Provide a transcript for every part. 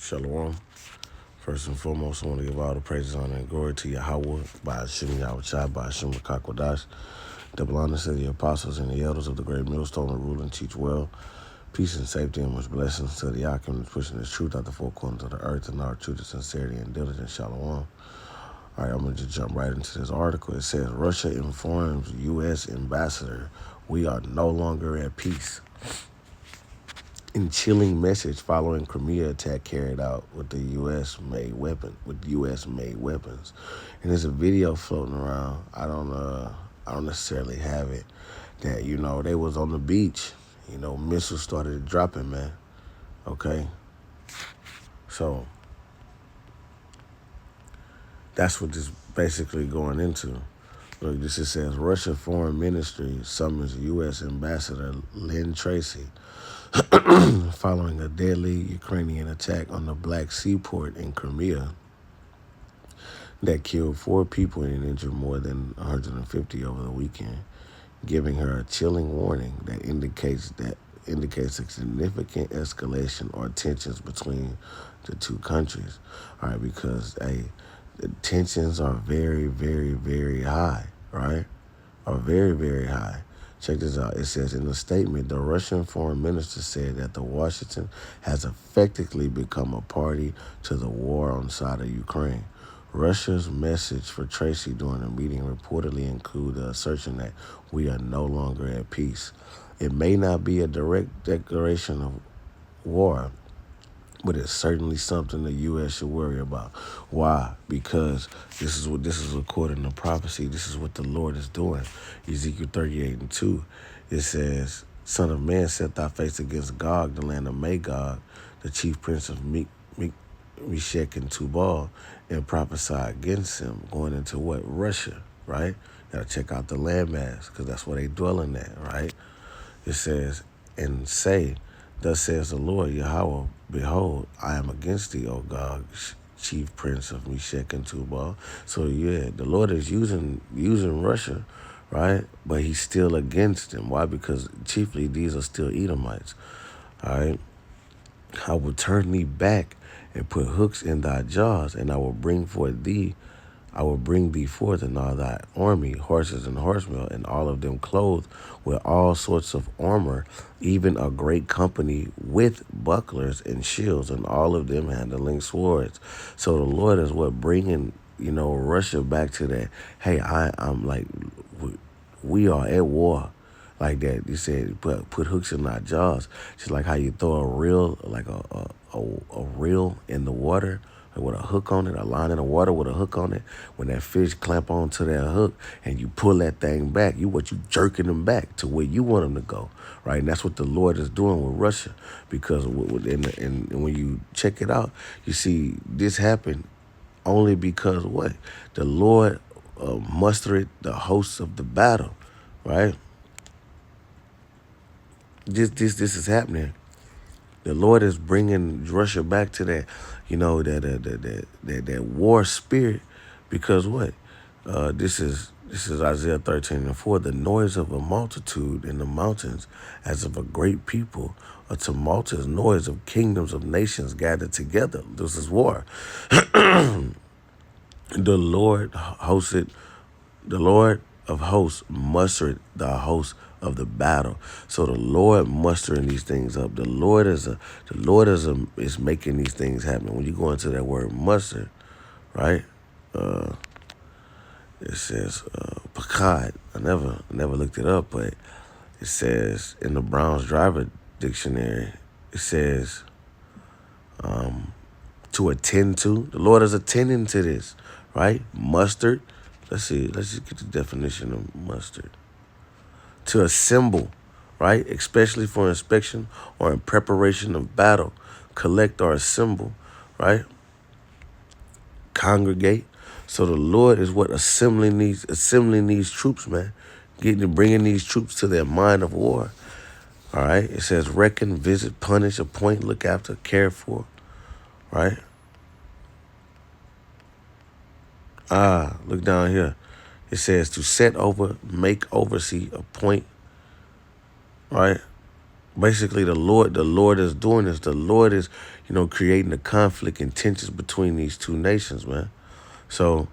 Shalom. First and foremost, I want to give all the praises, honor, and glory to Yahweh, by Hashem Yahushua, by Hashem Rakakwadash. Double honor to the apostles and the elders of the great millstone that rule and teach well. Peace and safety and much blessings to the Yakim that's pushing this truth out the four corners of the earth and our truth of sincerity and diligence. Shalom. All right, I'm going to just jump right into this article. It says, Russia informs U.S. ambassador we are no longer at peace. In chilling message following Crimea attack carried out with the U.S.-made weapons, and there's a video floating around. I don't necessarily have it. That they was on the beach. Missiles started dropping, man. Okay, so that's what this basically going into. Look, this says Russia Foreign Ministry summons U.S. Ambassador Lynn Tracy following a deadly Ukrainian attack on the Black Sea port in Crimea that killed 4 people and injured more than 150 over the weekend, giving her a chilling warning that indicates a significant escalation or tensions between the two countries. All right, because the tensions are very, very, very high, right? Are very, very high. Check this out. It says, in a statement, the Russian foreign minister said that Washington has effectively become a party to the war on the side of Ukraine. Russia's message for Tracy during the meeting reportedly included the assertion that we are no longer at peace. It may not be a direct declaration of war, but it's certainly something the U.S. should worry about. Why? Because this is according to prophecy. This is what the Lord is doing. Ezekiel 38:2. It says, Son of man, set thy face against Gog, the land of Magog, the chief prince of Meshech and Tubal, and prophesy against him. Going into what? Russia, right? Got to check out the landmass, because that's where they dwelling at, right? It says, and say, thus says the Lord Yahweh, behold, I am against thee, O Gog, chief prince of Meshech and Tubal. So yeah, the Lord is using Russia, right? But he's still against them. Why? Because chiefly these are still Edomites. All right. I will turn thee back and put hooks in thy jaws, and I will bring thee forth in all thy army, horses and horsemen, and all of them clothed with all sorts of armor, even a great company with bucklers and shields, and all of them handling swords. So the Lord is bringing, Russia back to that. Hey, I'm like, we are at war. Like that, he said, put hooks in our jaws. Just like how you throw a reel, like a reel in the water, like with a hook on it, a line in the water with a hook on it. When that fish clamp onto that hook and you pull that thing back, you jerking them back to where you want them to go, right? And that's what the Lord is doing with Russia, because and when you check it out, you see this happen only because what? The Lord mustered the hosts of the battle, right? This is happening. The Lord is bringing Russia back to that, that war spirit, because what? This is Isaiah 13:4. The noise of a multitude in the mountains, as of a great people, a tumultuous noise of kingdoms of nations gathered together. This is war. The Lord of hosts mustered the host of the battle. So the Lord mustering these things up. The Lord is making these things happen. When you go into that word muster, right? It says pakad. I never looked it up, but it says in the Brown's Driver Dictionary, it says to attend to. The Lord is attending to this, right? Mustard. Let's see. Let's just get the definition of mustard. To assemble, right? Especially for inspection or in preparation of battle. Collect or assemble, right? Congregate. So the Lord is assembling these troops, man. Bringing these troops to their mind of war. All right. It says reckon, visit, punish, appoint, look after, care for, right? Look down here. It says to set over, make, oversee, appoint, right? Basically, the Lord is doing this. The Lord is, creating the conflict and tensions between these two nations, man. So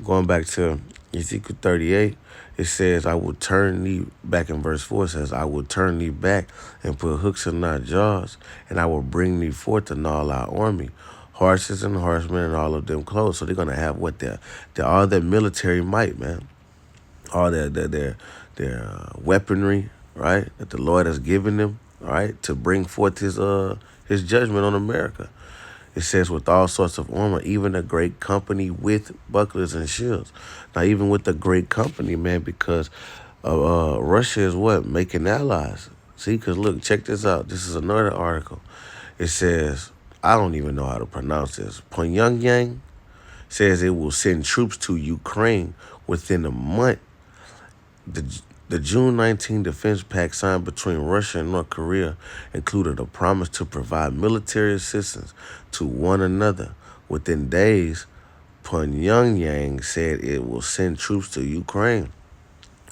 going back to Ezekiel 38, it says, I will turn thee, back in verse 4, it says, I will turn thee back and put hooks in thy jaws, and I will bring thee forth in all our army, horses and horsemen, and all of them clothes. So they're going to have what their all their military might, man, all their weaponry, right, that the Lord has given them, all right, to bring forth his judgment on America. It says with all sorts of armor, even a great company with bucklers and shields. Now, even with the great company, man, because Russia is what? Making allies. See, because look, check this out. This is another article. It says, I don't even know how to pronounce this. Pyongyang says it will send troops to Ukraine within a month. The June 19 defense pact signed between Russia and North Korea included a promise to provide military assistance to one another. Within days, Pyongyang said it will send troops to Ukraine.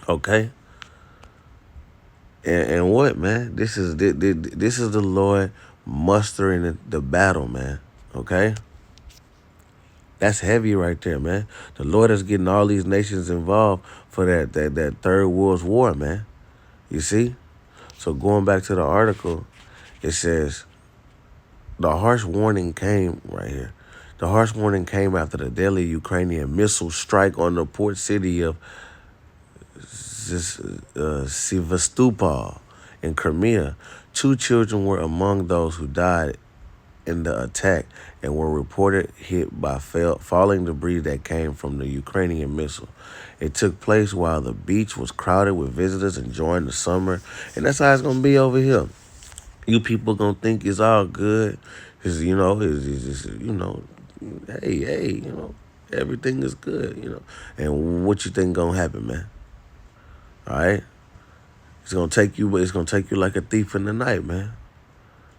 Okay, and what, man? This is the Lord mustering the battle, man. Okay, that's heavy right there, man. The Lord is getting all these nations involved for that third world war, man. You see? So going back to the article, it says the harsh warning came right here. The harsh warning came after the deadly Ukrainian missile strike on the port city of Sevastopol in Crimea. 2 children were among those who died in the attack and were reported hit by falling debris that came from the Ukrainian missile. It took place while the beach was crowded with visitors enjoying the summer, and that's how it's gonna be over here. You people gonna think it's all good, cause hey, everything is good, And what you think gonna happen, man? All right, it's gonna take you, but it's gonna take you like a thief in the night, man.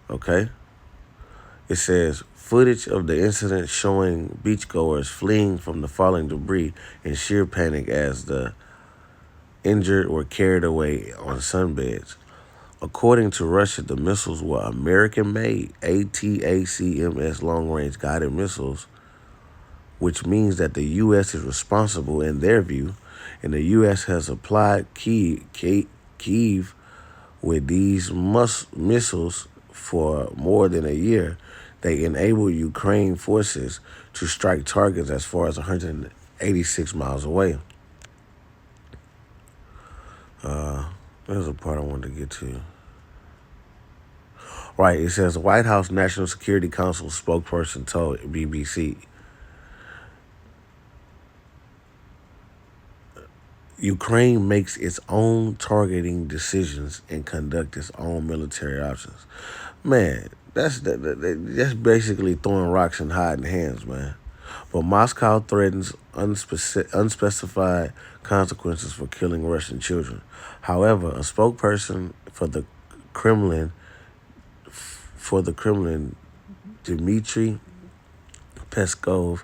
Okay. It says footage of the incident showing beachgoers fleeing from the falling debris in sheer panic as the injured were carried away on sunbeds. According to Russia, the missiles were American-made ATACMS long-range guided missiles, which means that the U.S. is responsible in their view, and the U.S. has supplied Kyiv with these missiles for more than a year. They enable Ukraine forces to strike targets as far as 186 miles away. There's a part I wanted to get to. Right, it says the White House National Security Council spokesperson told BBC Ukraine makes its own targeting decisions and conduct its own military options. Man, that's basically throwing rocks and hiding hands, man. But Moscow threatens unspecified consequences for killing Russian children. However, a spokesperson Kremlin, for the Kremlin, Dmitry Peskov,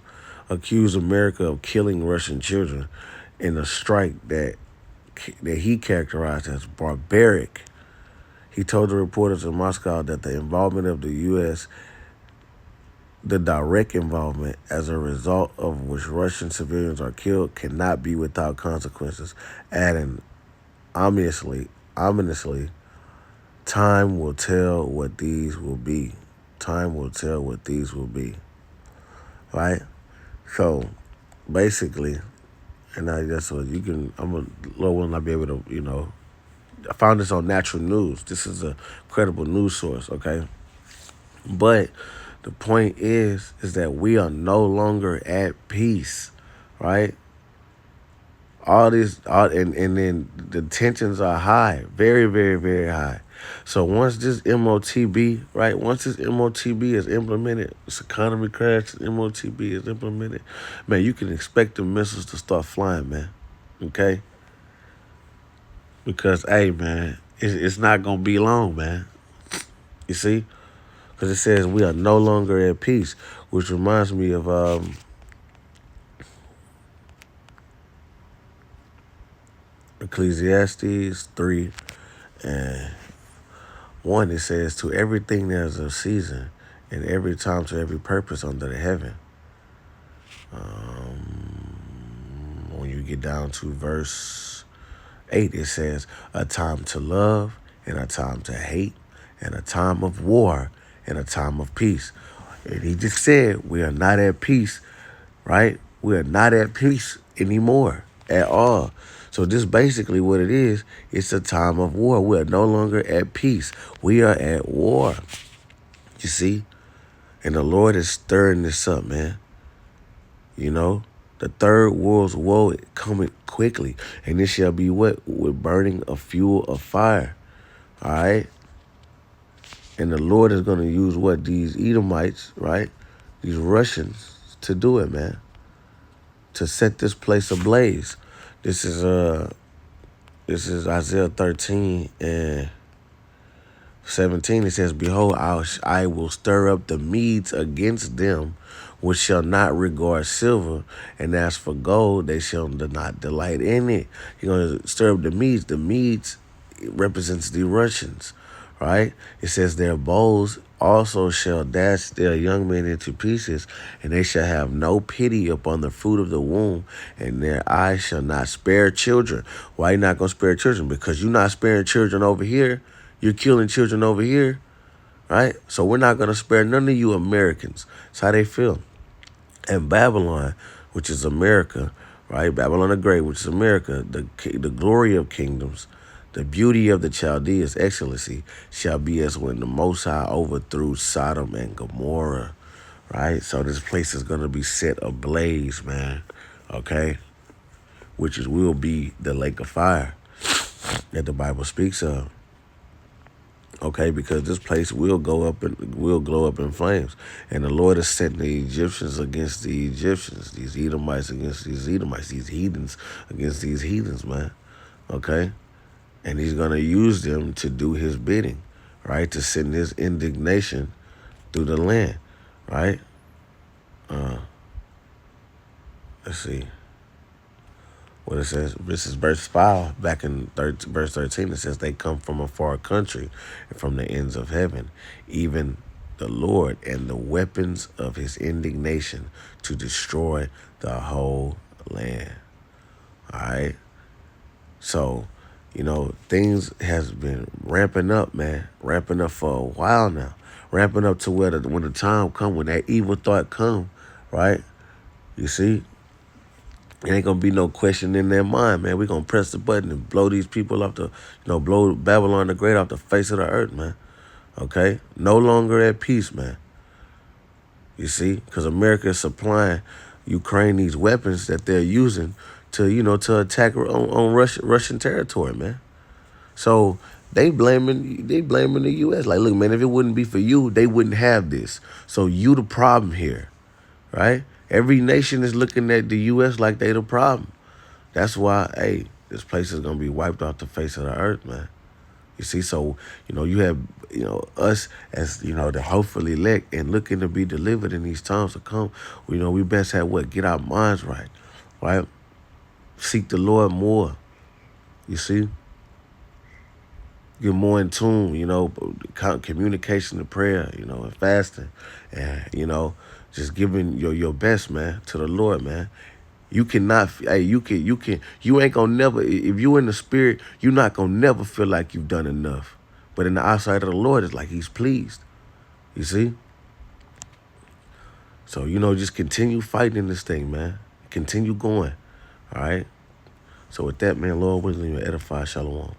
accused America of killing Russian children in a strike that he characterized as barbaric. He told the reporters in Moscow that the involvement of the U.S., the direct involvement as a result of which Russian civilians are killed, cannot be without consequences, adding ominously, time will tell what these will be. Time will tell what these will be. Right? So, basically, and that's what I'm a low one, I'll be able to, I found this on Natural News. This is a credible news source, okay? But the point is that we are no longer at peace, right? And then the tensions are high, very, very, very high. So once this MOTB, right? Once this MOTB is implemented, this economy crash, MOTB is implemented, man, you can expect the missiles to start flying, man. Okay? Because, hey, man, it's not gonna be long, man. You see? Because it says we are no longer at peace, which reminds me of Ecclesiastes 3 and 1, it says, to everything there's a season, and every time to every purpose under the heaven. When you get down to verse 8, it says, a time to love and a time to hate, and a time of war and a time of peace. And he just said we are not at peace, right? We are not at peace anymore at all. So this basically what it is. It's a time of war. We are no longer at peace. We are at war. You see? And the Lord is stirring this up, man. You know? The third world's woe coming quickly. And this shall be what? With burning of fuel of fire. All right? And the Lord is going to use what? These Edomites, right? These Russians to do it, man. To set this place ablaze. This is Isaiah 13 and 17. It says, behold, I will stir up the Medes against them, which shall not regard silver, and as for gold, they shall not delight in it. He's going to stir up the Medes. The Medes represents the Russians, right? It says their bows also shall dash their young men into pieces, and they shall have no pity upon the fruit of the womb, and their eyes shall not spare children. Why you not going to spare children? Because you're not sparing children over here. You're killing children over here, right? So we're not going to spare none of you Americans. That's how they feel. And Babylon, which is America, right? Babylon the Great, which is America, the glory of kingdoms, the beauty of the Chaldeans' excellency shall be as when the Most High overthrew Sodom and Gomorrah, right? So this place is going to be set ablaze, man, okay? Which will be the lake of fire that the Bible speaks of. Okay, because this place will glow up in flames. And the Lord is setting the Egyptians against the Egyptians, these Edomites against these Edomites, these heathens against these heathens, man. Okay? And he's going to use them to do his bidding, right? To send his indignation through the land, right? Let's see. What it says, this is verse 5, back in verse 13, it says, they come from a far country and from the ends of heaven, even the Lord and the weapons of his indignation to destroy the whole land. All right? So, things has been ramping up, man, ramping up for a while now, ramping up to where when the time come, when that evil thought come, right? You see? It ain't gonna be no question in their mind, man. We're gonna press the button and blow these people off blow Babylon the Great off the face of the earth, man. Okay? No longer at peace, man. You see? Because America is supplying Ukraine these weapons that they're using to attack on Russian territory, man. So they blaming the U.S. Like, look, man, if it wouldn't be for you, they wouldn't have this. So you the problem here, right? Every nation is looking at the U.S. like they the problem. That's why, hey, this place is going to be wiped off the face of the earth, man. You see, so, you have, us as, the hopefully elect and looking to be delivered in these times to come. We best have get our minds right, right? Seek the Lord more, you see? Get more in tune, communication and prayer, and fasting, and, just giving your best, man, to the Lord, man. You cannot, hey, you ain't gonna never, if you in the spirit, you're not gonna never feel like you've done enough. But in the eyesight of the Lord, it's like he's pleased, you see? So, just continue fighting this thing, man. Continue going, all right? So with that, man, Lord, wisdom, edify, shalom.